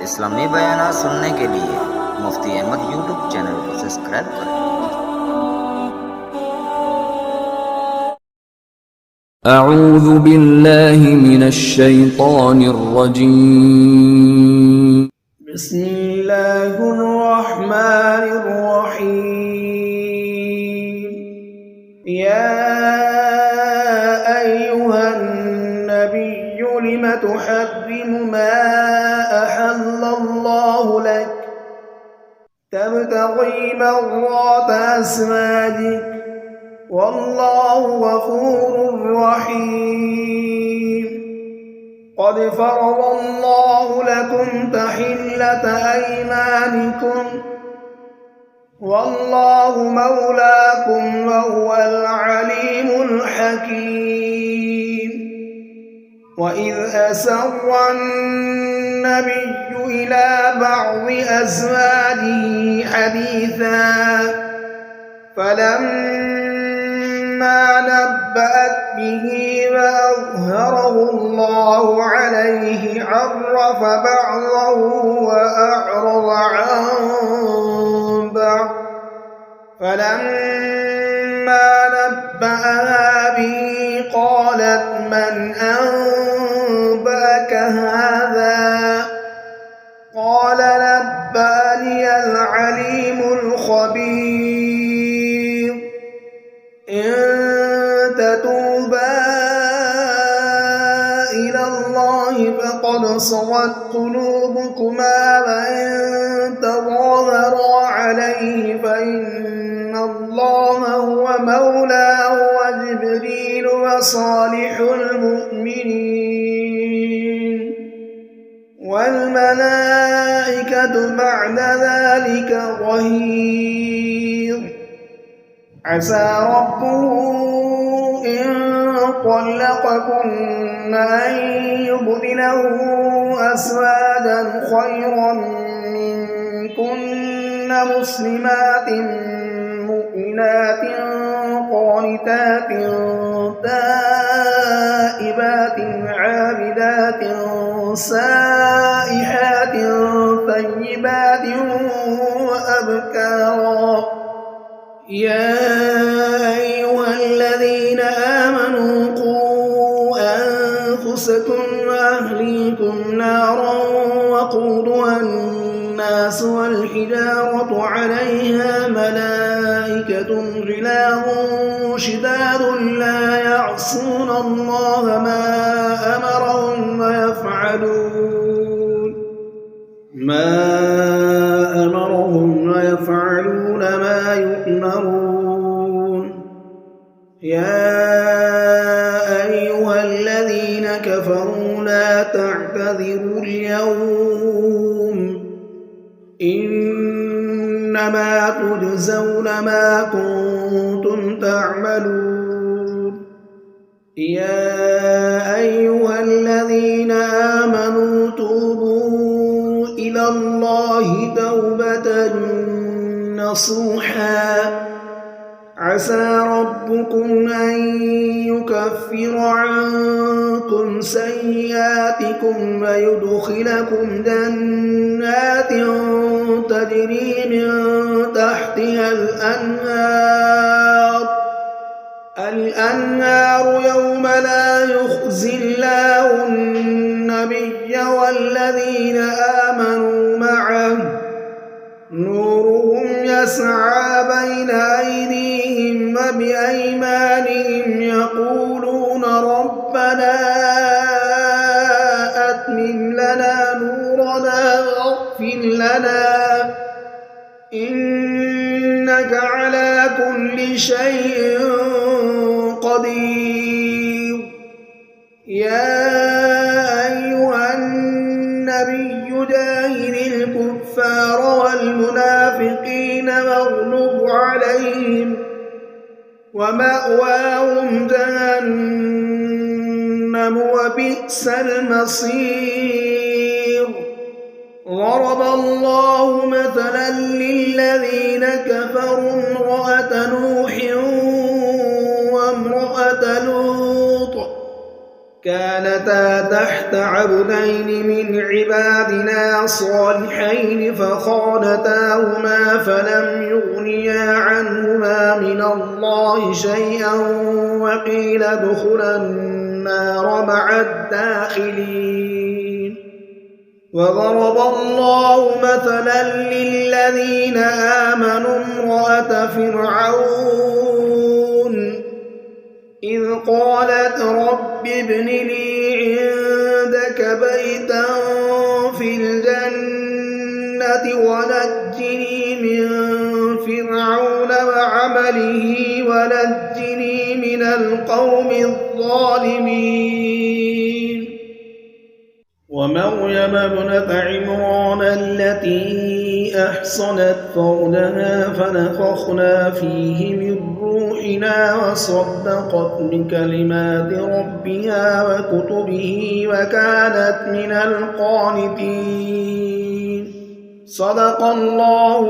इस्लामी बयान सुनने के लिए मुफ्ती अहमद यूट्यूब चैनल को सब्सक्राइब करें। أعوذ بالله من الشيطان الرجيم. بسم الله الرحمن الرحيم. يا أيها النبي لم تحرم ما أحل الله لك تبتغي مرضات أزواجك والله غفور رحيم. قد فرض الله لكم تحلة أيمانكم والله مولاكم وهو العليم الحكيم. وإذ أسر النبي إلى بعض أزواجه حديثا فلما نبأت به وأظهره الله عليه عرف بعضه وأعرض عن بعض فلما نبأها به قالت من أنبأك هذا قال نبأني العليم الخبير. إن تتوبا إلى الله فقد صغت قلوبكما وإن تظاهرا عليه فإن الله هو مولاه وجبريل وصالح المؤمنين والملائكة بعد ذلك ظهير. عسى ربه إن طلقكن أن يبدله أزواجا خيرا منكن مسلمات مؤمنات قانتات تائبات عابدات سائحات طيبات وأبكارا. يا أيها الذين آمنوا قوا أنفسكم وأهليكم نارا وقودها الناس والحجارة عليها ملائكة غلاظ شداد لا يعصون الله ما أمرهم ويفعلون ما يؤمرون. يا أيها الذين كفروا لا تعتذروا اليوم إنما تجزون ما كنتم تعملون. يا أيها الذين آمنوا توبوا إلى الله توبة نصوحا عسى ربكم أن يكفر عنكم سيئاتكم ويدخلكم جنات تجري من تحتها الأنهار يوم لا يخزي الله النبي والذين آمنوا معه نورهم يسعى بين أيديهم وبأيمانهم يقولون ربنا أتمم لنا نورنا واغفر لنا إنك على كل شيء قدير. يا أيها النبي جاهد الكفار والمنافقين واغلظ عليهم ومأواهم جهنم وبئس المصير. ضرب الله مثلا للذين كفروا امرأة نوح وامرأة لوط كانتا تحت عبدين من عبادنا صالحين فخانتاهما فلم يغنيا عنهما من الله شيئا وقيل ادخلا النار مع الداخلين. وضرب الله مثلا للذين آمنوا امرأة فرعون إذ قالت رب ابن لي عندك بيتا في الجنة ونجني من فرعون وعمله ونجني من القوم الظالمين. ومريم ابنة عمران التي أحصنت فرجها فنفخنا فيه من روحنا وصدقت بكلمات ربها وكتبه وكانت من القانتين. صدق الله